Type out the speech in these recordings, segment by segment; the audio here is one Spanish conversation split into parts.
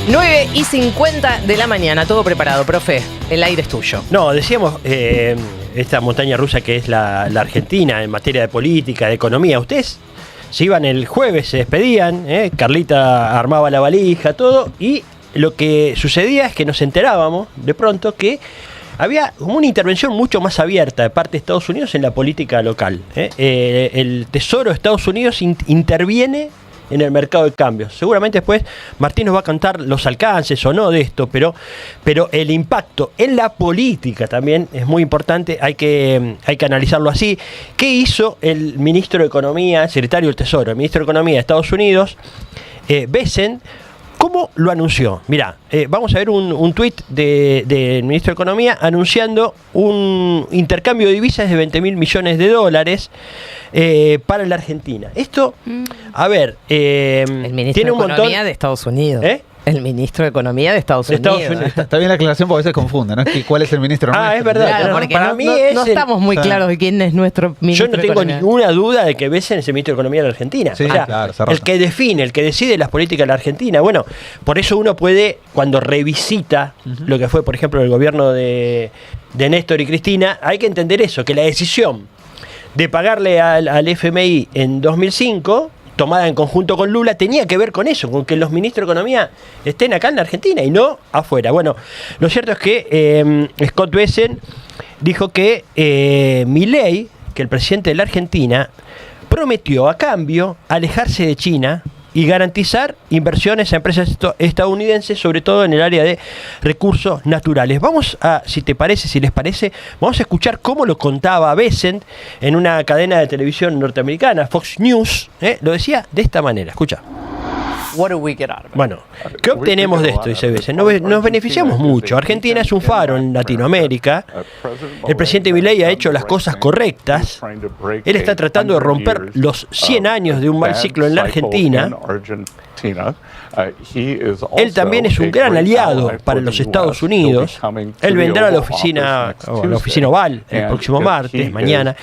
9:50 de la mañana, todo preparado, profe. El aire es tuyo. No, decíamos esta montaña rusa que es la Argentina en materia de política, de economía. Ustedes se iban el jueves, se despedían, Carlita armaba la valija, todo, y lo que sucedía es que nos enterábamos de pronto que había como una intervención mucho más abierta de parte de Estados Unidos en la política local. El Tesoro de Estados Unidos interviene en el mercado de cambios. Seguramente después Martín nos va a contar los alcances o no de esto, pero el impacto en la política también es muy importante, hay que analizarlo así. ¿Qué hizo el ministro de Economía, secretario del Tesoro, el ministro de Economía de Estados Unidos, Bessent? ¿Cómo lo anunció? Mirá, vamos a ver un tuit del ministro de Economía anunciando un intercambio de divisas de 20.000 millones de dólares para la Argentina. Esto, a ver, el ministro tiene un de Economía montón de Estados Unidos. El ministro de Economía de Estados Unidos. Está bien la aclaración porque a veces confunde, ¿no? ¿Cuál es el ministro? Es verdad. Claro, porque para mí no estamos muy claros de quién es nuestro ministro. Yo no tengo ninguna duda de que Bessent es el ministro de Economía de la Argentina. Sí, o sea, claro, el que define, el que decide las políticas de la Argentina. Bueno, por eso uno puede, cuando revisita lo que fue, por ejemplo, el gobierno de Néstor y Cristina, hay que entender eso, que la decisión de pagarle al FMI en 2005... tomada en conjunto con Lula, tenía que ver con eso, con que los ministros de Economía estén acá en la Argentina y no afuera. Bueno, lo cierto es que Scott Bessent dijo que Milei, que el presidente de la Argentina, prometió a cambio alejarse de China y garantizar inversiones a empresas estadounidenses, sobre todo en el área de recursos naturales. Vamos a, si les parece, vamos a escuchar cómo lo contaba Bessent en una cadena de televisión norteamericana, Fox News. Lo decía de esta manera, escucha. Bueno, ¿qué obtenemos de esto? Dice Bessent. Nos beneficiamos mucho. Argentina es un faro en Latinoamérica. El presidente Milei ha hecho las cosas correctas. Él está tratando de romper los 100 años de un mal ciclo en la Argentina. Él también es un gran aliado para los Estados Unidos. Él vendrá a la oficina Oval el próximo martes, mañana,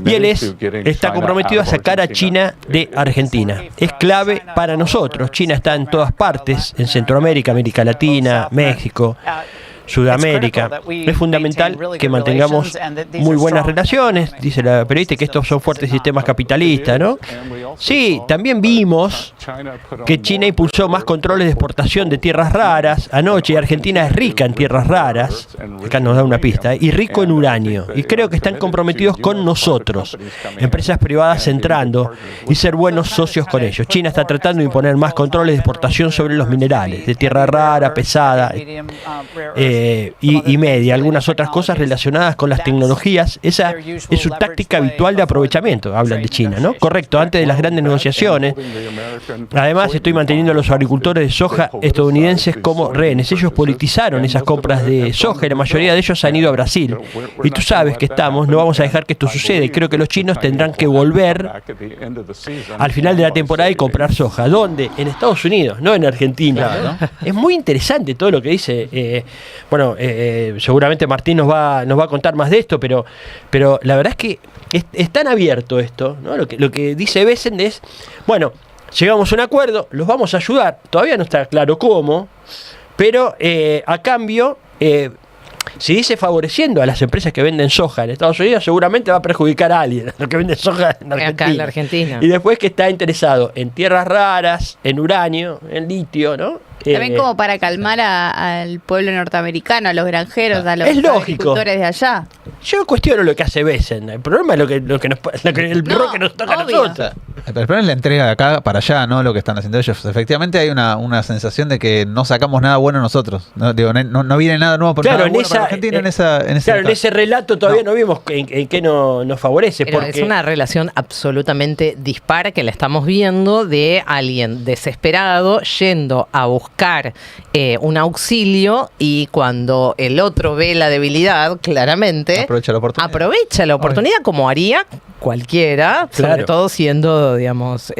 y él está comprometido a sacar a China de Argentina. Es clave para nosotros. China está en todas partes, en Centroamérica, América Latina, México, Sudamérica. Es fundamental que mantengamos muy buenas relaciones, dice la periodista, que estos son fuertes sistemas capitalistas, ¿no? Sí, también vimos que China impulsó más controles de exportación de tierras raras. Anoche Argentina es rica en tierras raras, acá nos da una pista, y rico en uranio. Y creo que están comprometidos con nosotros, empresas privadas entrando y ser buenos socios con ellos. China está tratando de imponer más controles de exportación sobre los minerales, de tierra rara, pesada, y media, algunas otras cosas relacionadas con las tecnologías. Esa es su táctica habitual de aprovechamiento, hablan de China, ¿no? Correcto, antes de las grandes negociaciones. Además, estoy manteniendo a los agricultores de soja estadounidenses como rehenes. Ellos politizaron esas compras de soja y la mayoría de ellos han ido a Brasil. Y tú sabes que no vamos a dejar que esto suceda. Y creo que los chinos tendrán que volver al final de la temporada y comprar soja. ¿Dónde? En Estados Unidos, no en Argentina, ¿no? Es muy interesante todo lo que dice. Seguramente Martín nos va a contar más de esto, pero la verdad es que es tan abierto esto, ¿no? Lo que dice Bessent es, bueno, llegamos a un acuerdo, los vamos a ayudar, todavía no está claro cómo, pero a cambio, si dice favoreciendo a las empresas que venden soja en Estados Unidos, seguramente va a perjudicar a alguien, a los que venden soja en Argentina. Acá en la Argentina. Y después que está interesado en tierras raras, en uranio, en litio, ¿no? También como para calmar al pueblo norteamericano, a los granjeros, a los agricultores de allá. Yo cuestiono lo que hace Bessent. El problema es el rol que nos toca a nosotros. El problema es la entrega de acá para allá, ¿no? Lo que están haciendo ellos. Efectivamente hay una sensación de que no sacamos nada bueno nosotros. No viene nada nuevo para Argentina en ese relato todavía no vimos en qué nos favorece. Pero es una relación absolutamente dispar que la estamos viendo de alguien desesperado yendo a buscar un auxilio, y cuando el otro ve la debilidad, claramente aprovecha la oportunidad como haría cualquiera, sobre todo siendo, digamos,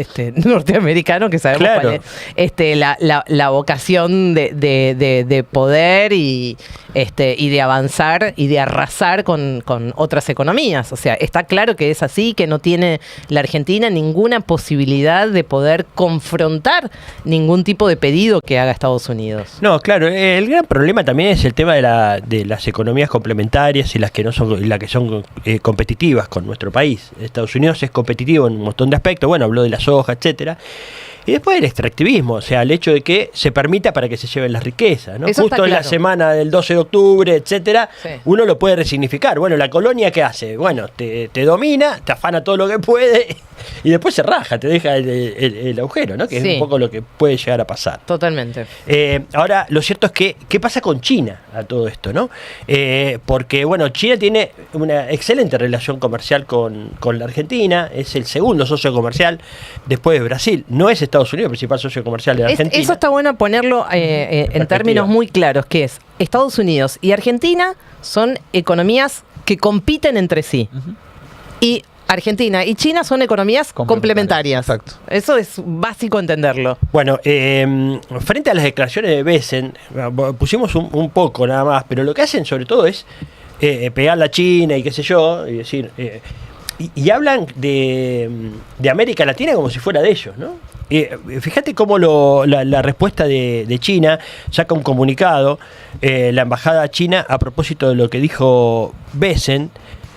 norteamericano, que sabemos cuál es la vocación de poder y de avanzar y de arrasar con otras economías. O sea, está claro que es así, que no tiene la Argentina ninguna posibilidad de poder confrontar ningún tipo de pedido que haga Estados Unidos. No, claro, el gran problema también es el tema de las economías complementarias y las que no son, y las que son competitivas con nuestro país. Estados Unidos es competitivo en un montón de aspectos, bueno, habló de la soja, etcétera. Y después el extractivismo, o sea, el hecho de que se permita para que se lleven las riquezas, ¿no? Justo en la semana del 12 de octubre, etcétera, uno lo puede resignificar. Bueno, la colonia, ¿qué hace? Bueno, te domina, te afana todo lo que puede y después se raja, te deja el agujero, ¿no? Que es un poco lo que puede llegar a pasar. Totalmente. Ahora, lo cierto es que, ¿qué pasa con China a todo esto, no? Porque, bueno, China tiene una excelente relación comercial con la Argentina, es el segundo socio comercial después de Brasil. No es Estados Unidos el principal socio comercial de la Argentina. Eso está bueno ponerlo en términos muy claros, que es Estados Unidos y Argentina son economías que compiten entre sí. Y Argentina y China son economías complementarias. Exacto. Eso es básico entenderlo. Bueno, frente a las declaraciones de Besen, pusimos un poco nada más, pero lo que hacen sobre todo es pegar a China y qué sé yo, y decir... Y hablan de América Latina como si fuera de ellos, ¿no? Fíjate cómo la respuesta de China saca un comunicado, la embajada china, a propósito de lo que dijo Besen,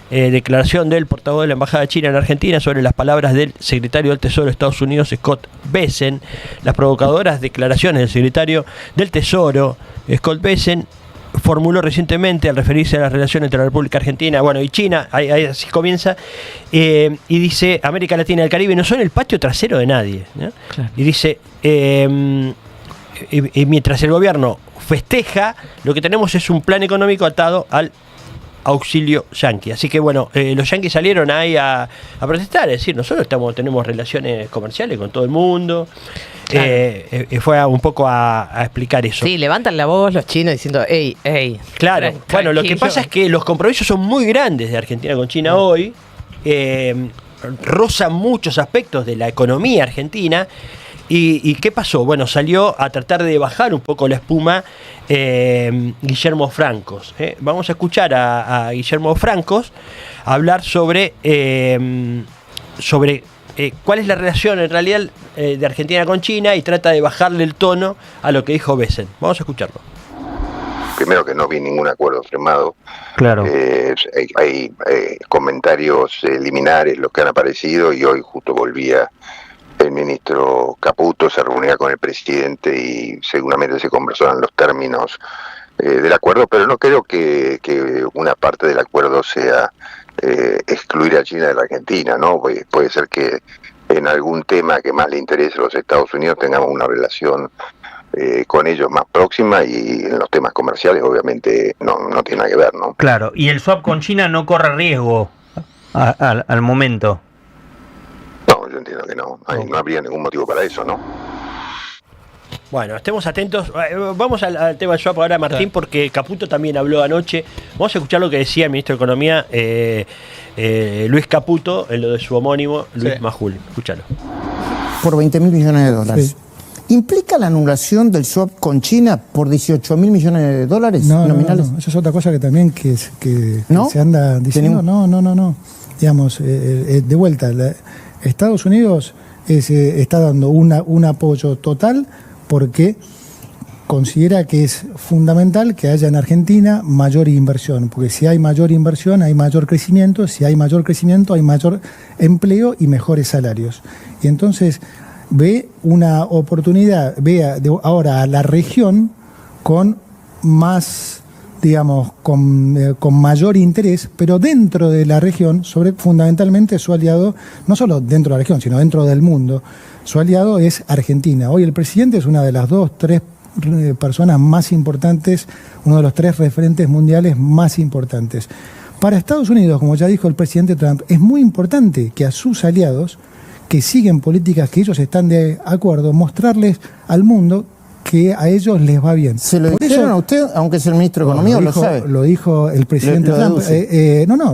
declaración del portavoz de la embajada china en Argentina sobre las palabras del secretario del Tesoro de Estados Unidos, Scott Besen, las provocadoras declaraciones del secretario del Tesoro, Scott Besen, formuló recientemente al referirse a las relaciones entre la República Argentina, bueno, y China, ahí así comienza, y dice, América Latina y el Caribe no son el patio trasero de nadie, ¿no? Claro. Y dice, y mientras el gobierno festeja, lo que tenemos es un plan económico atado al auxilio yanqui. Así que bueno, los yanquis salieron ahí a protestar, es decir, nosotros tenemos relaciones comerciales con todo el mundo. Claro. Fue un poco a explicar eso. Sí, levantan la voz los chinos diciendo, ey. Claro, bueno, lo que pasa es que los compromisos son muy grandes de Argentina con China hoy, rozan muchos aspectos de la economía argentina. ¿Y qué pasó? Bueno, salió a tratar de bajar un poco la espuma Guillermo Francos. Vamos a escuchar a Guillermo Francos hablar sobre cuál es la relación en realidad de Argentina con China y trata de bajarle el tono a lo que dijo Besen. Vamos a escucharlo. Primero que no vi ningún acuerdo firmado. Claro. Hay comentarios liminares los que han aparecido y hoy justo volvía el ministro Caputo, se reunía con el presidente y seguramente se conversaron los términos del acuerdo, pero no creo que una parte del acuerdo sea excluir a China de la Argentina, ¿no? Puede ser que en algún tema que más le interese a los Estados Unidos tengamos una relación con ellos más próxima y en los temas comerciales obviamente no tiene nada que ver, ¿no? Claro, y el swap con China no corre riesgo al momento. No, yo entiendo que no habría ningún motivo para eso, ¿no? Bueno, estemos atentos. Vamos al tema del swap ahora, Martín, porque Caputo también habló anoche. Vamos a escuchar lo que decía el ministro de Economía, Luis Caputo, en lo de su homónimo, Luis Majul. Escúchalo. Por 20.000 millones de dólares. Sí. ¿Implica la anulación del swap con China por 18.000 millones de dólares nominales? No. Eso es otra cosa que también que se anda diciendo. No. Digamos, de vuelta, Estados Unidos está dando un apoyo total porque considera que es fundamental que haya en Argentina mayor inversión, porque si hay mayor inversión hay mayor crecimiento, si hay mayor crecimiento hay mayor empleo y mejores salarios. Y entonces ve una oportunidad, ahora a la región con más, digamos, con mayor interés, pero dentro de la región, fundamentalmente su aliado, no solo dentro de la región, sino dentro del mundo, su aliado es Argentina. Hoy el presidente es una de las 2-3 personas más importantes, uno de los 3 referentes mundiales más importantes. Para Estados Unidos, como ya dijo el presidente Trump, es muy importante que a sus aliados, que siguen políticas que ellos están de acuerdo, mostrarles al mundo que a ellos les va bien. ¿Se lo dijeron a usted, aunque es el ministro de Economía, o lo sabe? Lo dijo el presidente Trump.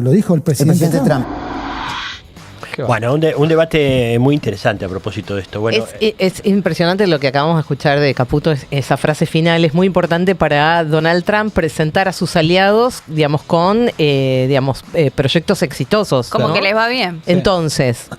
Lo dijo el presidente Trump. Bueno, un debate muy interesante a propósito de esto. Bueno, es impresionante lo que acabamos de escuchar de Caputo, esa frase final es muy importante para Donald Trump presentar a sus aliados, digamos, con proyectos exitosos. Como que les va bien. Entonces,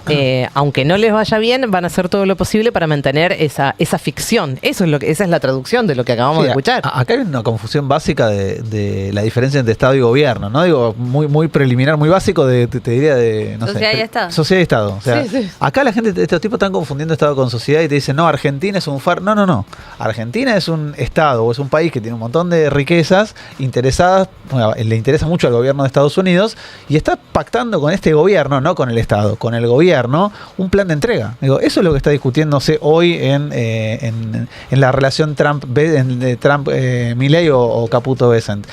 aunque no les vaya bien, van a hacer todo lo posible para mantener esa ficción. Esa es la traducción de lo que acabamos de escuchar. Acá hay una confusión básica de la diferencia entre Estado y gobierno, ¿no? Digo, muy preliminar, muy básico, te diría de... No sociedad sé, y Estado. Sociedad y Estado. O sea, acá la gente, estos tipos están confundiendo Estado con sociedad y te dicen, no, Argentina es un far. No. Argentina es un Estado o es un país que tiene un montón de riquezas interesadas, le interesa mucho al gobierno de Estados Unidos y está pactando con este gobierno, no con el Estado, con el gobierno, un plan de entrega. Digo, eso es lo que está discutiéndose hoy en la relación Trump-Milei o Caputo-Bessent.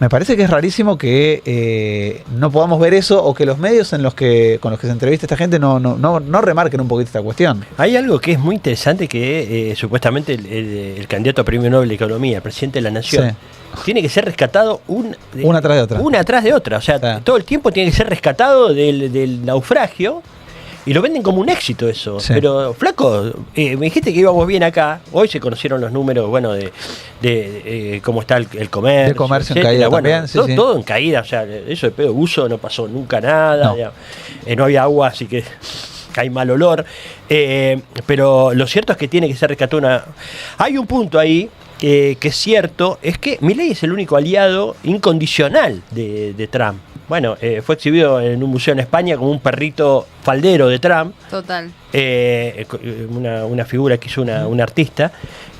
Me parece que es rarísimo que no podamos ver eso o que los medios con los que se entrevista esta gente no remarquen un poquito esta cuestión. Hay algo que es muy interesante que supuestamente el candidato a Premio Nobel de Economía, el presidente de la Nación, tiene que ser rescatado una tras de otra. Una tras de otra. O sea, todo el tiempo tiene que ser rescatado del naufragio. Y lo venden como un éxito eso. Sí. Pero, flaco, me dijiste que íbamos bien acá. Hoy se conocieron los números, bueno, de cómo está el comercio. De comercio en caída también. Todo en caída. O sea, eso de pedo uso no pasó nunca nada. No había agua, así que hay mal olor. Pero lo cierto es que tiene que ser rescatado Hay un punto ahí que es cierto, es que Milei es el único aliado incondicional de Trump. Bueno, fue exhibido en un museo en España como un perrito faldero de Trump. Total. Una figura que hizo un artista.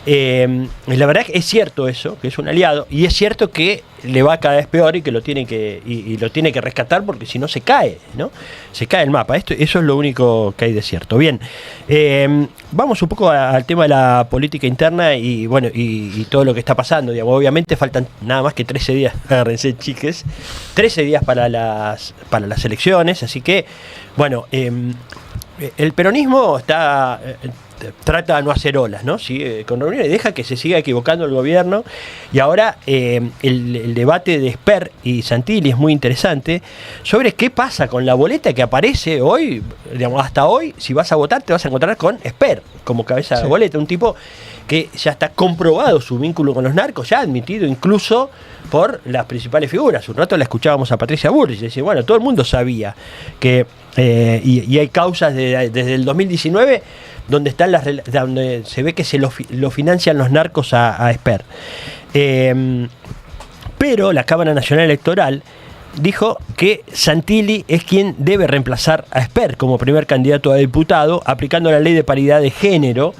La verdad que es cierto eso, que es un aliado, y es cierto que le va cada vez peor y que lo tiene que rescatar porque si no se cae, ¿no? Se cae el mapa. Eso es lo único que hay de cierto. Bien, vamos un poco al tema de la política interna y bueno, y todo lo que está pasando. Digamos, obviamente faltan nada más que 13 días, agárrense chiques, 13 días para las elecciones, así que, bueno, el peronismo trata de no hacer olas, ¿no? Sigue con reuniones y deja que se siga equivocando el gobierno. Y ahora el debate de Esper y Santilli es muy interesante sobre qué pasa con la boleta que aparece hoy, digamos, hasta hoy. Si vas a votar te vas a encontrar con Esper como cabeza de boleta, un tipo que ya está comprobado su vínculo con los narcos, ya admitido incluso por las principales figuras. Un rato la escuchábamos a Patricia Bullrich, decir, bueno, todo el mundo sabía que y hay causas desde el 2019 donde están donde se ve que se lo financian los narcos a Esper. Pero la Cámara Nacional Electoral dijo que Santilli es quien debe reemplazar a Esper como primer candidato a diputado, aplicando la ley de paridad de género.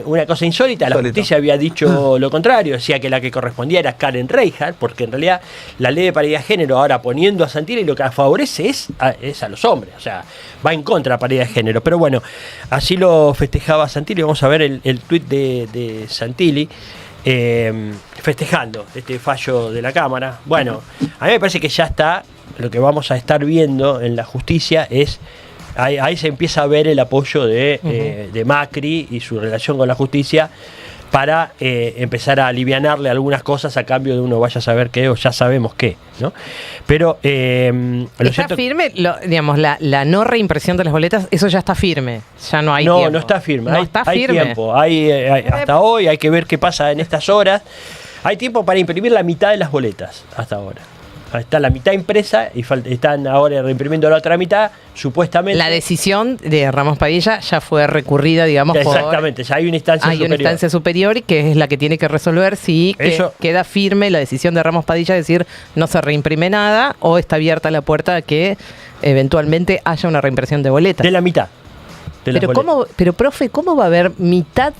Una cosa insólita, la justicia había dicho lo contrario, decía que la que correspondía era Karen Reichardt, porque en realidad la ley de paridad de género ahora poniendo a Santilli lo que favorece es a los hombres, o sea, va en contra de la paridad de género. Pero bueno, así lo festejaba Santilli. Vamos a ver el tuit de Santilli festejando este fallo de la Cámara. Bueno, a mí me parece que ya está, lo que vamos a estar viendo en la justicia es... Ahí se empieza a ver el apoyo de Macri y su relación con la justicia para empezar a alivianarle algunas cosas a cambio de uno vaya a saber qué o ya sabemos qué, ¿no? Pero está firme, digamos, la no reimpresión de las boletas, eso ya está firme, ya no hay tiempo. No está firme, no hay tiempo, hasta hoy hay que ver qué pasa en estas horas. Hay tiempo para imprimir la mitad de las boletas hasta ahora. Está la mitad impresa y están ahora reimprimiendo la otra mitad, supuestamente. La decisión de Ramos Padilla ya fue recurrida, digamos, exactamente, ya hay una instancia superior. Hay una instancia superior que es la que tiene que resolver si queda firme la decisión de Ramos Padilla, es decir, no se reimprime nada o está abierta la puerta a que eventualmente haya una reimpresión de boletas. De la mitad. Pero profe, ¿cómo va a haber mitad?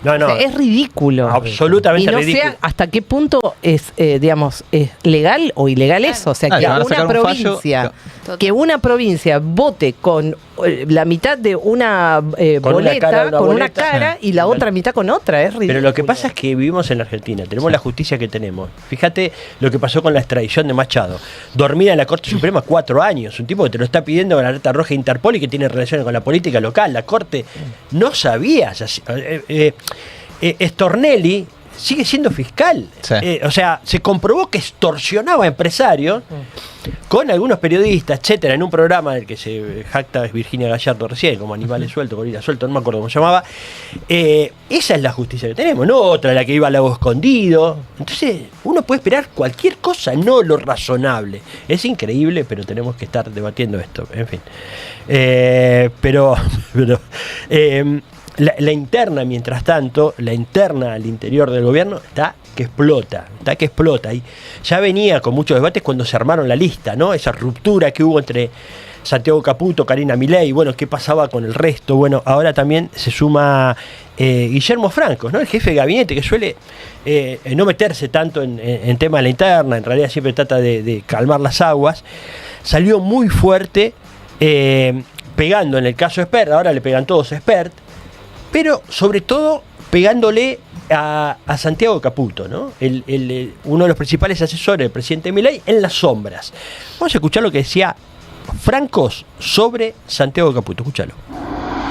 No. O sea, es ridículo. Absolutamente ridículo. Y no sé hasta qué punto es, digamos, es legal o ilegal eso. O sea, que una provincia vote con la mitad de una boleta, con una cara y la otra mitad con otra. Es ridículo. Pero lo que pasa es que vivimos en la Argentina, tenemos la justicia que tenemos. Fíjate lo que pasó con la extradición de Machado. Dormida en la Corte Suprema 4 años. Un tipo que te lo está pidiendo con la alerta roja de Interpol y que tiene relaciones con la política local. La Corte no sabía. Stornelli sigue siendo fiscal. Sí. O sea, se comprobó que extorsionaba a empresarios con algunos periodistas, etcétera, en un programa del que se jacta Virginia Gallardo recién, como Animales Sueltos, Gorila Suelto, no me acuerdo cómo se llamaba. Esa es la justicia que tenemos, no otra, la que iba al lago escondido. Entonces, uno puede esperar cualquier cosa, no lo razonable. Es increíble, pero tenemos que estar debatiendo esto, en fin. La interna, mientras tanto, la interna al interior del gobierno está que explota. Y ya venía con muchos debates cuando se armaron la lista, ¿no? Esa ruptura que hubo entre Santiago Caputo, Karina Milei, bueno, ¿qué pasaba con el resto? Bueno, ahora también se suma Guillermo Franco, ¿no? El jefe de gabinete, que suele no meterse tanto en temas de la interna, en realidad siempre trata de calmar las aguas. Salió muy fuerte, pegando en el caso Spert, ahora le pegan todos a Spert, pero sobre todo pegándole a Santiago Caputo, ¿no? Uno de los principales asesores del presidente Milei en las sombras. Vamos a escuchar lo que decía Francos sobre Santiago Caputo. Escúchalo.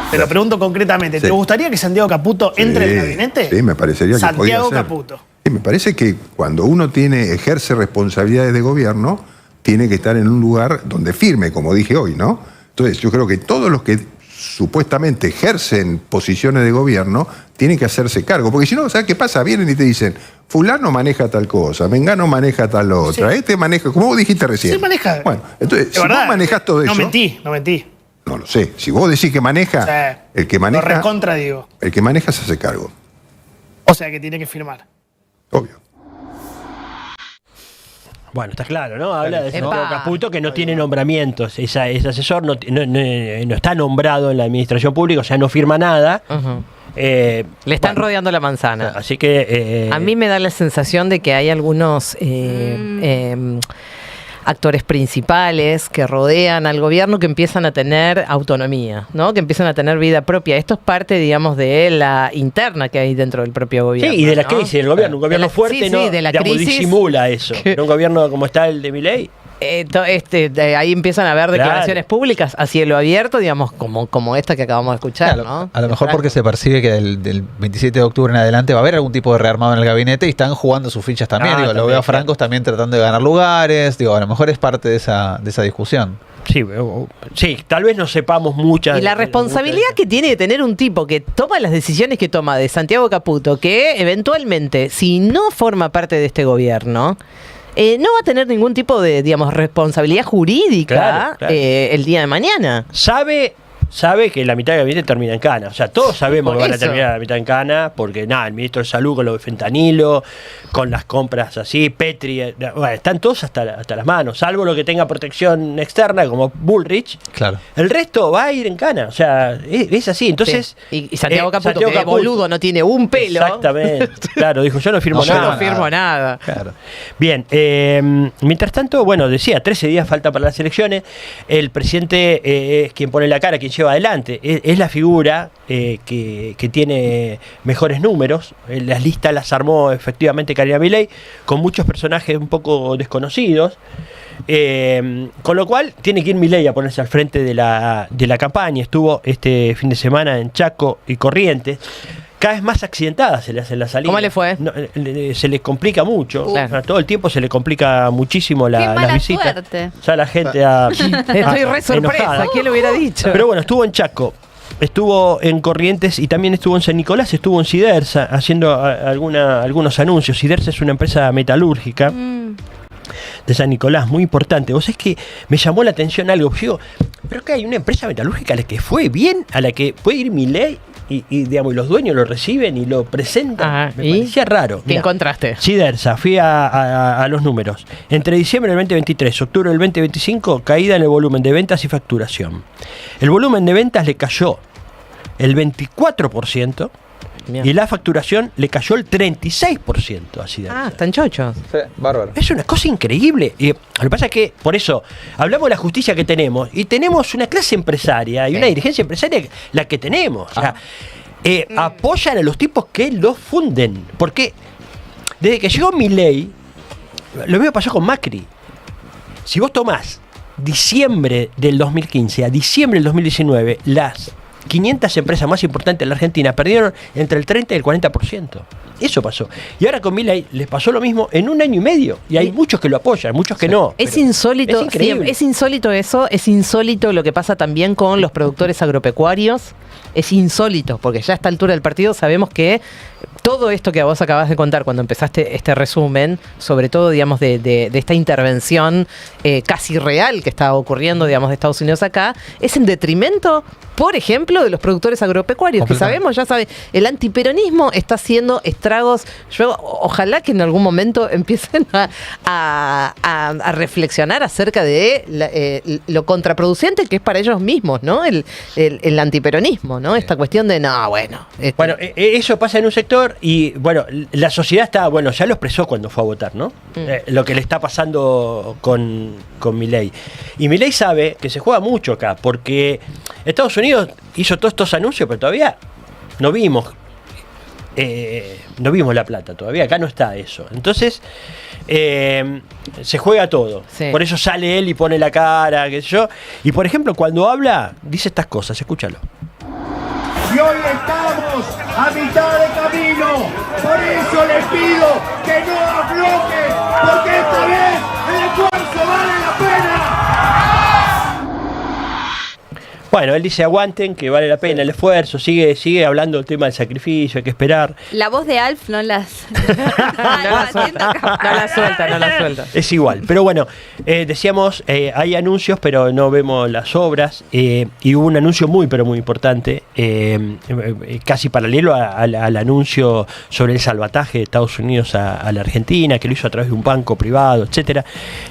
Te lo pregunto concretamente. ¿Te gustaría que Santiago Caputo entre en el gabinete? Sí, me parecería que podía ser. Santiago Caputo. Sí, me parece que cuando uno ejerce responsabilidades de gobierno, tiene que estar en un lugar donde firme, como dije hoy, ¿no? Entonces, yo creo que todos los que supuestamente ejercen posiciones de gobierno tienen que hacerse cargo, porque si no, ¿sabes qué pasa? Vienen y te dicen, fulano maneja tal cosa, mengano maneja tal otra, este maneja, como vos dijiste recién. Sí, maneja. Bueno, entonces, si vos manejás todo eso... No mentí. No lo sé. Si vos decís que maneja, el que maneja... Lo recontra digo. El que maneja se hace cargo. O sea, que tiene que firmar. Obvio. Bueno, está claro, ¿no? Habla de Santiago Caputo, que no tiene nombramientos. Ese asesor no está nombrado en la administración pública, o sea, no firma nada. Le están rodeando la manzana. Así que... a mí me da la sensación de que hay algunos actores principales que rodean al gobierno que empiezan a tener autonomía, ¿no? Que empiezan a tener vida propia. Esto es parte, digamos, de la interna que hay dentro del propio gobierno. Sí, y de la crisis del gobierno. Un gobierno fuerte no de la crisis, disimula eso. Pero un gobierno como está el de Milei... ahí empiezan a haber declaraciones públicas a cielo abierto, digamos, como esta que acabamos de escuchar, ¿no? A lo mejor porque se percibe que del 27 de octubre en adelante va a haber algún tipo de rearmado en el gabinete y están jugando sus fichas también. Lo veo a Francos también tratando de ganar lugares. A lo mejor es parte de esa discusión. Sí, tal vez no sepamos muchas. Y la responsabilidad que tiene de tener un tipo que toma las decisiones que toma de Santiago Caputo, que eventualmente, si no forma parte de este gobierno, no va a tener ningún tipo de, digamos, responsabilidad jurídica claro. El día de mañana. Sabe que la mitad del gabinete termina en cana. O sea, todos sabemos que van a terminar la mitad en cana, porque el ministro de Salud con lo de fentanilo, con las compras así, Petri, bueno, están todos hasta las manos, salvo lo que tenga protección externa, como Bullrich. Claro. El resto va a ir en cana. O sea, es así. Entonces. Sí. Y Santiago Caputo, que boludo, no tiene un pelo. Exactamente. Claro, dijo, yo no firmo nada. Yo no firmo nada. Claro. Bien, mientras tanto, bueno, decía, 13 días falta para las elecciones. El presidente es quien pone la cara, quien lleva adelante. Es la figura que tiene mejores números. Las listas las armó efectivamente Karina Milei, con muchos personajes un poco desconocidos. Con lo cual tiene que ir Milei a ponerse al frente de la campaña. Estuvo este fin de semana en Chaco y Corrientes. Cada vez más accidentadas se le hacen las salidas. ¿Cómo le fue? Se le complica mucho. Todo el tiempo se le complica muchísimo las visitas. Suerte. Ya la gente estoy re sorpresa. enojada. ¿Quién lo hubiera dicho? Pero bueno, estuvo en Chaco, estuvo en Corrientes y también estuvo en San Nicolás, estuvo en Sidersa haciendo algunos anuncios. Sidersa es una empresa metalúrgica de San Nicolás, muy importante. Vos sabés que me llamó la atención algo. Yo digo, pero que hay una empresa metalúrgica a la que fue bien, a la que puede ir Milei y digamos, los dueños lo reciben y lo presentan. Me parecía raro. ¿Qué encontraste? Sidersa, fui a los números. Entre diciembre del 2023 y octubre del 2025, caída en el volumen de ventas y facturación. El volumen de ventas le cayó el 24%. Bien. Y la facturación le cayó el 36% a Sidersa. Están chochos. Sí, bárbaro. Es una cosa increíble. Lo que pasa es que, por eso, hablamos de la justicia que tenemos, y tenemos una clase empresaria y una dirigencia empresaria la que tenemos. O sea, apoyan a los tipos que los funden. Porque desde que llegó Milei, lo mismo pasó con Macri. Si vos tomás diciembre del 2015 a diciembre del 2019, las 500 empresas más importantes de la Argentina perdieron entre el 30 y el 40%. Eso pasó. Y ahora con Milei les pasó lo mismo en 1 año y medio. Y hay muchos que lo apoyan, muchos que no. Es insólito. Es increíble. Es insólito eso. Es insólito lo que pasa también con los productores agropecuarios. Es insólito, porque ya a esta altura del partido sabemos que todo esto que vos acabas de contar cuando empezaste este resumen, sobre todo, digamos, de esta intervención casi real que está ocurriendo, digamos, de Estados Unidos acá, es en detrimento, por ejemplo, de los productores agropecuarios, que sabemos, ya sabe, el antiperonismo está haciendo estragos. Yo ojalá que en algún momento empiecen a reflexionar acerca de lo contraproducente que es para ellos mismos, ¿no? El antiperonismo, ¿no? Esta cuestión de, Bueno, eso pasa en un sector y, bueno, la sociedad está, bueno, ya lo expresó cuando fue a votar, ¿no? Lo que le está pasando con Milei. Y Milei sabe que se juega mucho acá, porque Estados Unidos hizo todos estos anuncios, pero todavía no vimos la plata, todavía acá no está eso. Entonces, se juega todo. Sí. Por eso sale él y pone la cara, qué sé yo. Y, por ejemplo, cuando habla, dice estas cosas, escúchalo. Y hoy estamos a mitad de camino, por eso les pido que no aflojen, porque esta vez el esfuerzo vale la pena. Bueno, él dice aguanten, que vale la pena el esfuerzo, sigue hablando del tema del sacrificio, hay que esperar. La voz de Alf no la suelta. Es igual, pero bueno, decíamos, hay anuncios, pero no vemos las obras, y hubo un anuncio muy, pero muy importante, casi paralelo al anuncio sobre el salvataje de Estados Unidos a la Argentina, que lo hizo a través de un banco privado, etcétera,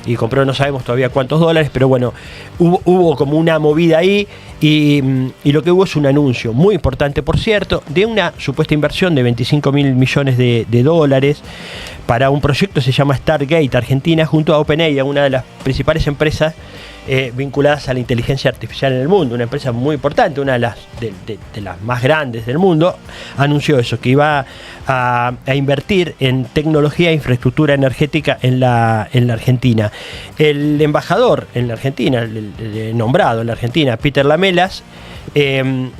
y compró no sabemos todavía cuántos dólares, pero bueno, hubo como una movida ahí. Y lo que hubo es un anuncio muy importante, por cierto, de una supuesta inversión de 25.000 millones de dólares para un proyecto que se llama Stargate Argentina, junto a OpenAI, una de las principales empresas vinculadas a la inteligencia artificial en el mundo, una empresa muy importante, una de las más grandes del mundo, anunció eso, que iba a invertir en tecnología e infraestructura energética en la Argentina. El embajador en la Argentina, el nombrado en la Argentina, Peter Lamelas,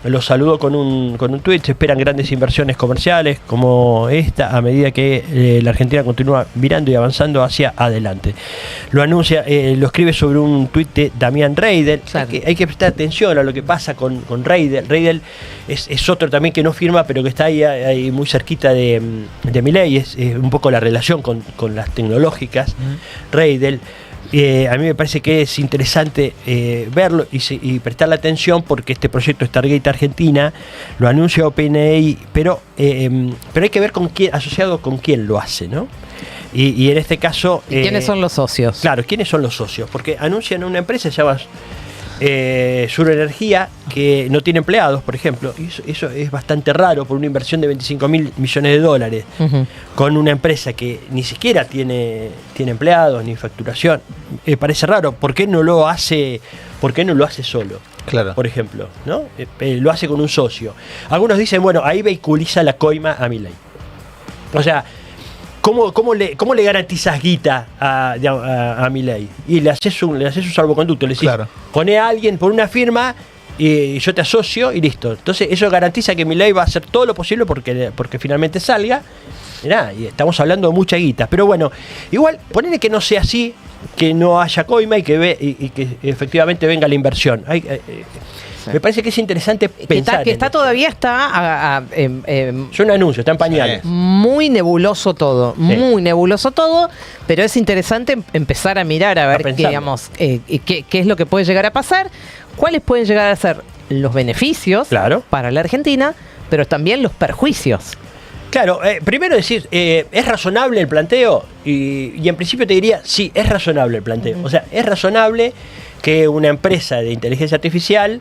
lo saludó con un tuit. Se esperan grandes inversiones comerciales como esta a medida que la Argentina continúa mirando y avanzando hacia adelante. Lo anuncia, lo escribe sobre un tuit de Damián Reidel. Hay que prestar atención a lo que pasa con Reidel. Reidel es otro también que no firma, pero que está ahí muy cerquita de Milei. Es un poco la relación con las tecnológicas. Reidel. A mí me parece que es interesante verlo y prestarle atención, porque este proyecto Stargate Argentina lo anuncia OpenAI, pero hay que ver con quién, asociado con quién lo hace, ¿no? Y en este caso... ¿Quiénes son los socios? Claro, ¿quiénes son los socios? Porque anuncian una empresa, se llama Sur Energía, que no tiene empleados, por ejemplo. Y eso es bastante raro por una inversión de 25.000 millones de dólares, con una empresa que ni siquiera tiene empleados ni facturación. Parece raro. ¿Por qué no lo hace solo? Claro. Por ejemplo, ¿no? Lo hace con un socio. Algunos dicen, bueno, ahí vehiculiza la coima a Milei. O sea, ¿cómo le garantizas guita a Milei? Y le haces un salvoconducto, le decís, pone a alguien por una firma y yo te asocio y listo. Entonces eso garantiza que Milei va a hacer todo lo posible porque finalmente salga. Y estamos hablando de mucha guita. Pero bueno, igual, ponele que no sea así, que no haya coima y que efectivamente venga la inversión. Me parece que es interesante pensar. Todavía es un anuncio, está en pañales. Muy nebuloso todo, pero es interesante empezar a mirar a ver qué es lo que puede llegar a pasar, cuáles pueden llegar a ser los beneficios para la Argentina, pero también los perjuicios. Claro, primero decir, ¿es razonable el planteo? Y en principio te diría, sí, es razonable el planteo. O sea, es razonable que una empresa de inteligencia artificial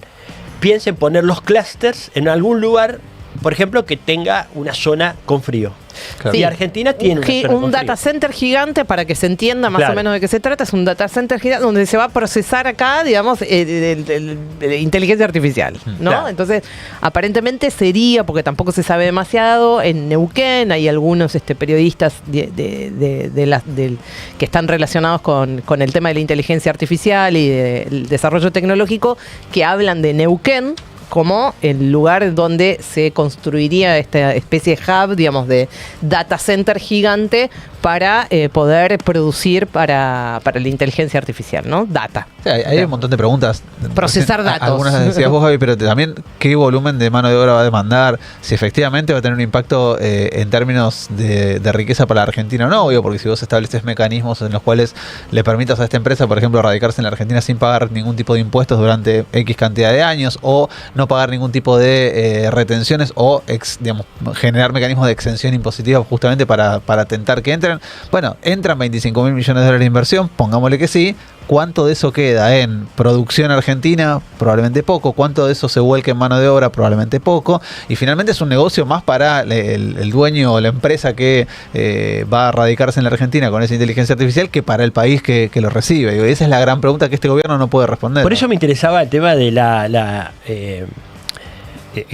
piense en poner los clústeres en algún lugar, por ejemplo, que tenga una zona con frío. Claro. Y Argentina tiene un data center gigante, para que se entienda más o menos de qué se trata. Es un data center gigante donde se va a procesar acá, digamos, de inteligencia artificial, ¿no? Claro. Entonces, aparentemente sería, porque tampoco se sabe demasiado, en Neuquén hay algunos periodistas que están relacionados con el tema de la inteligencia artificial y del desarrollo tecnológico, que hablan de Neuquén como el lugar donde se construiría esta especie de hub, digamos, de data center gigante para poder producir para la inteligencia artificial, ¿no? Data. Sí, hay un montón de preguntas. Procesar datos. Algunas decías vos, Gaby, pero también qué volumen de mano de obra va a demandar, si efectivamente va a tener un impacto en términos de riqueza para la Argentina o no, obvio, porque si vos estableces mecanismos en los cuales le permitas a esta empresa, por ejemplo, radicarse en la Argentina sin pagar ningún tipo de impuestos durante X cantidad de años, o no pagar ningún tipo de retenciones, o digamos, generar mecanismos de exención impositiva justamente para tentar que entren. Bueno, entran 25.000 millones de dólares de inversión, pongámosle que sí. ¿Cuánto de eso queda en producción argentina? Probablemente poco. ¿Cuánto de eso se vuelca en mano de obra? Probablemente poco. Y finalmente es un negocio más para el dueño o la empresa que va a radicarse en la Argentina con esa inteligencia artificial que para el país que lo recibe. Y esa es la gran pregunta que este gobierno no puede responder. Por eso me interesaba el tema de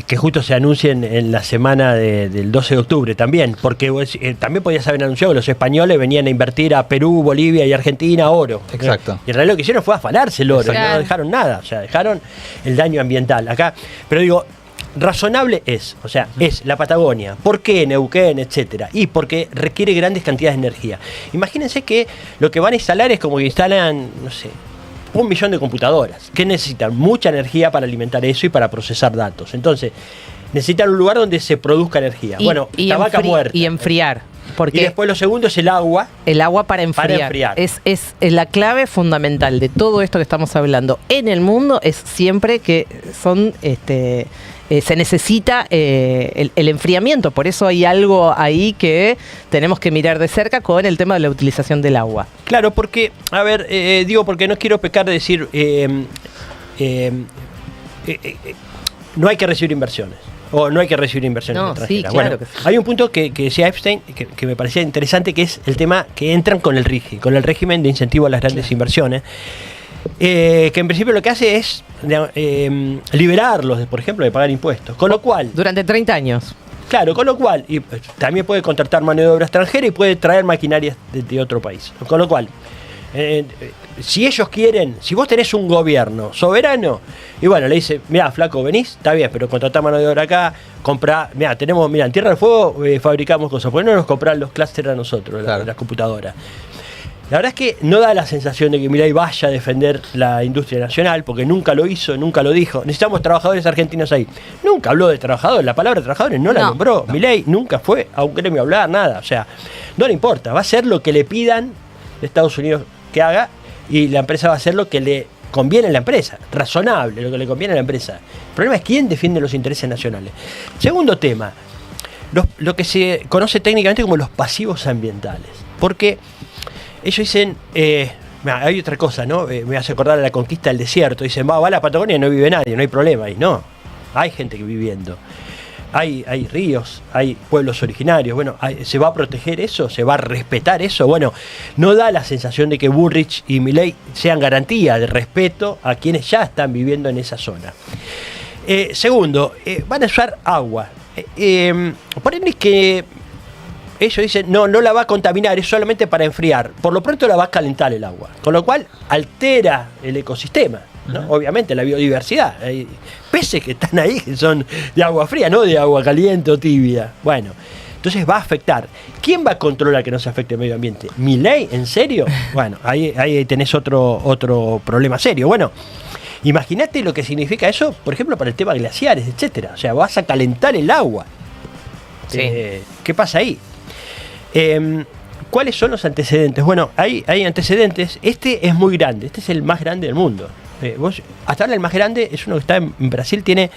que justo se anuncien en la semana del 12 de octubre también, porque también podías haber anunciado que los españoles venían a invertir a Perú, Bolivia y Argentina oro. Exacto. Y en realidad lo que hicieron fue afanarse el oro, no dejaron nada, o sea, dejaron el daño ambiental acá. Pero digo, razonable es la Patagonia. ¿Por qué Neuquén, etcétera? Y porque requiere grandes cantidades de energía. Imagínense que lo que van a instalar es como que instalan, no sé, 1 millón de computadoras que necesitan mucha energía para alimentar eso y para procesar datos. Entonces, necesitan un lugar donde se produzca energía. La vaca muerta. Y enfriar. Porque y después lo segundo es el agua. El agua para enfriar. Es la clave fundamental de todo esto que estamos hablando en el mundo, es siempre que son se necesita el enfriamiento. Por eso hay algo ahí que tenemos que mirar de cerca con el tema de la utilización del agua. Claro, porque, a ver, porque no quiero pecar de decir no hay que recibir inversiones. O no hay que recibir inversiones extranjeras. Sí, claro que sí. Hay un punto que decía Epstein que me parecía interesante, que es el tema que entran con el régimen de incentivo a las grandes inversiones. Que en principio lo que hace es liberarlos, por ejemplo, de pagar impuestos. Con lo cual, durante 30 años. Claro, con lo cual, y también puede contratar mano de obra extranjera y puede traer maquinarias de otro país. Con lo cual, si ellos quieren, si vos tenés un gobierno soberano, y bueno, le dice, mirá, flaco, venís, está bien, pero contratá mano de obra acá, comprá, mirá, en Tierra del Fuego fabricamos cosas, ¿por qué no nos comprán los clústeres a nosotros, claro, las computadoras? La verdad es que no da la sensación de que Milei vaya a defender la industria nacional, porque nunca lo hizo, nunca lo dijo. Necesitamos trabajadores argentinos ahí. Nunca habló de trabajadores, la palabra trabajadores no la nombró. No. Milei nunca fue a un gremio a hablar, nada. O sea, no le importa, va a hacer lo que le pidan de Estados Unidos que haga, y la empresa va a hacer lo que le conviene a la empresa, razonable, lo que le conviene a la empresa. El problema es quién defiende los intereses nacionales. Segundo tema, lo que se conoce técnicamente como los pasivos ambientales. Porque ellos dicen, hay otra cosa, ¿no? Me hace acordar a la conquista del desierto. Dicen, va a la Patagonia y no vive nadie, no hay problema ahí. No, hay gente que viviendo. Hay ríos, hay pueblos originarios. Bueno, ¿se va a proteger eso? ¿Se va a respetar eso? Bueno, no da la sensación de que Bullrich y Milei sean garantía de respeto a quienes ya están viviendo en esa zona. Segundo, van a usar agua. Por ende que ellos dicen, no la va a contaminar, es solamente para enfriar. Por lo pronto la va a calentar el agua. Con lo cual altera el ecosistema, ¿no? Obviamente la biodiversidad. Hay peces que están ahí que son de agua fría, no de agua caliente o tibia. Bueno, entonces va a afectar. ¿Quién va a controlar que no se afecte el medio ambiente? ¿Milei? ¿En serio? Bueno, ahí tenés otro problema serio. Bueno, imagínate lo que significa eso, por ejemplo, para el tema glaciares, etcétera. O sea, vas a calentar el agua. Sí. ¿Qué pasa ahí? ¿Cuáles son los antecedentes? Bueno, hay antecedentes. Este es muy grande, este es el más grande del mundo. Hasta ahora el más grande es uno que está en Brasil, tiene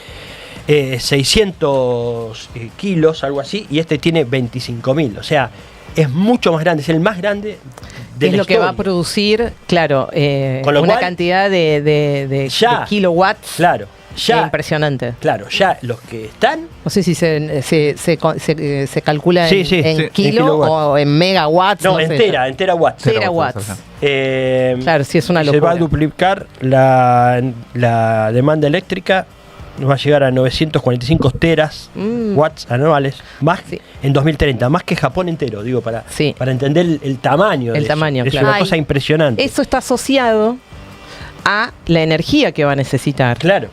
600 kilos, algo así, y este tiene 25.000. O sea, es mucho más grande, es el más grande de la historia. Que va a producir, claro, una cantidad de kilowatts. Claro. Ya, impresionante. Claro, ya los que están. No sé si se calcula en kilo o en megawatts. No, terawatts. Terawatts. Claro, sí, es una locura. Se va a duplicar la demanda eléctrica, va a llegar a 945 watts anuales, más en 2030, más que Japón entero, digo, para entender el tamaño. El tamaño, es una cosa impresionante. Eso está asociado a la energía que va a necesitar. Claro.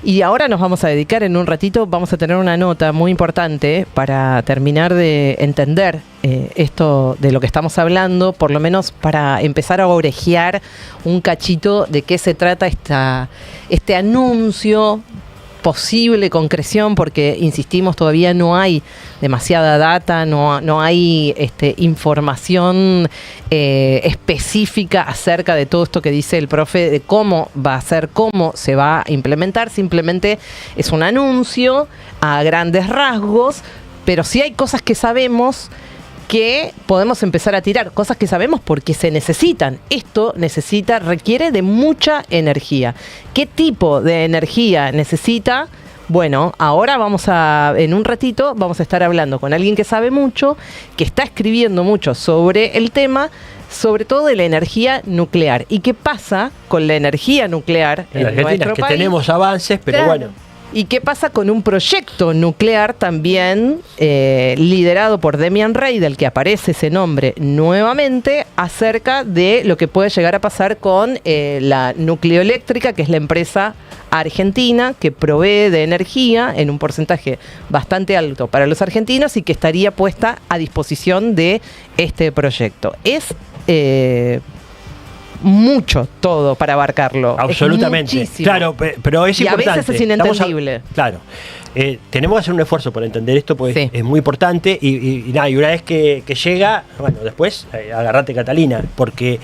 Y ahora nos vamos a dedicar en un ratito, vamos a tener una nota muy importante para terminar de entender esto de lo que estamos hablando, por lo menos para empezar a orejear un cachito de qué se trata este anuncio, posible concreción, porque insistimos, todavía no hay demasiada data, no hay información específica acerca de todo esto que dice el profe, de cómo va a ser, cómo se va a implementar. Simplemente es un anuncio a grandes rasgos, pero sí hay cosas que sabemos que podemos empezar a tirar, cosas que sabemos porque se necesitan. Esto requiere de mucha energía. ¿Qué tipo de energía necesita? Bueno, ahora en un ratito vamos a estar hablando con alguien que sabe mucho, que está escribiendo mucho sobre el tema, sobre todo de la energía nuclear. ¿Y qué pasa con la energía nuclear en nuestro país? Tenemos avances, pero claro. Bueno. ¿Y qué pasa con un proyecto nuclear también liderado por Demian Rey, del que aparece ese nombre nuevamente, acerca de lo que puede llegar a pasar con la Nucleoeléctrica, que es la empresa argentina que provee de energía en un porcentaje bastante alto para los argentinos y que estaría puesta a disposición de este proyecto? Es mucho todo para abarcarlo. Absolutamente. Muchísimo. Claro, pero es importante. Y a veces es inentendible. Claro. Tenemos que hacer un esfuerzo por entender esto, porque es muy importante y una vez que llega, bueno, después agarrate Catalina, porque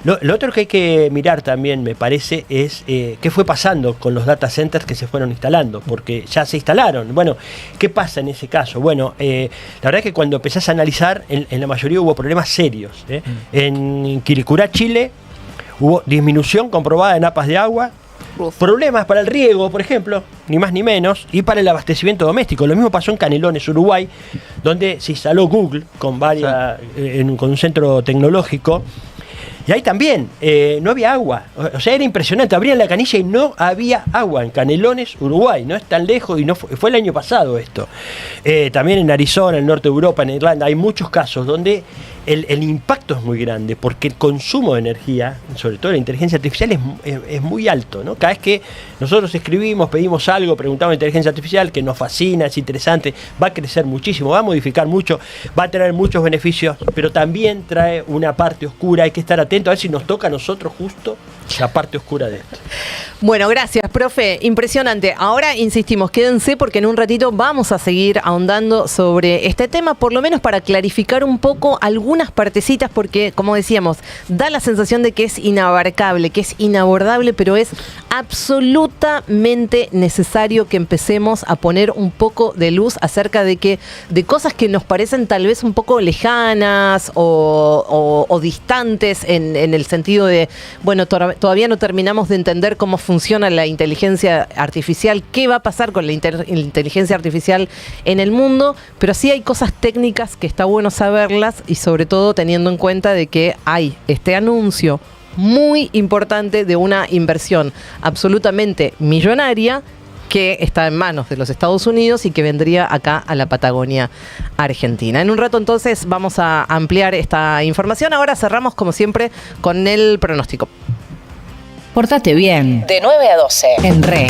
lo otro que hay que mirar también, me parece, es qué fue pasando con los data centers que se fueron instalando, porque ya se instalaron. Bueno, ¿qué pasa en ese caso? Bueno, la verdad es que cuando empezás a analizar, en la mayoría hubo problemas serios. En Quilicurá, Chile, hubo disminución comprobada de napas de agua, problemas para el riego, por ejemplo, ni más ni menos, y para el abastecimiento doméstico. Lo mismo pasó en Canelones, Uruguay, donde se instaló Google con con un centro tecnológico. Y ahí también no había agua. O sea, era impresionante. Abrían la canilla y no había agua en Canelones, Uruguay. No es tan lejos y fue el año pasado esto. También en Arizona, en el norte de Europa, en Irlanda, hay muchos casos donde el impacto es muy grande, porque el consumo de energía, sobre todo la inteligencia artificial, es muy alto, ¿no? Cada vez que nosotros escribimos, pedimos algo, preguntamos a la inteligencia artificial, que nos fascina, es interesante, va a crecer muchísimo, va a modificar mucho, va a traer muchos beneficios, pero también trae una parte oscura. Hay que estar atento a ver si nos toca a nosotros justo la parte oscura de esto. Bueno, gracias, profe. Impresionante. Ahora insistimos, quédense porque en un ratito vamos a seguir ahondando sobre este tema, por lo menos para clarificar un poco algunas partecitas, porque, como decíamos, da la sensación de que es inabarcable, que es inabordable, pero es absolutamente necesario que empecemos a poner un poco de luz acerca de cosas que nos parecen tal vez un poco lejanas o distantes en el sentido de, bueno, todavía no terminamos de entender cómo funciona la inteligencia artificial, qué va a pasar con la inteligencia artificial en el mundo, pero sí hay cosas técnicas que está bueno saberlas, y sobre todo teniendo en cuenta de que hay este anuncio muy importante de una inversión absolutamente millonaria que está en manos de los Estados Unidos y que vendría acá a la Patagonia Argentina. En un rato entonces vamos a ampliar esta información. Ahora cerramos como siempre con el pronóstico. Pórtate bien. De 9 a 12. En Re.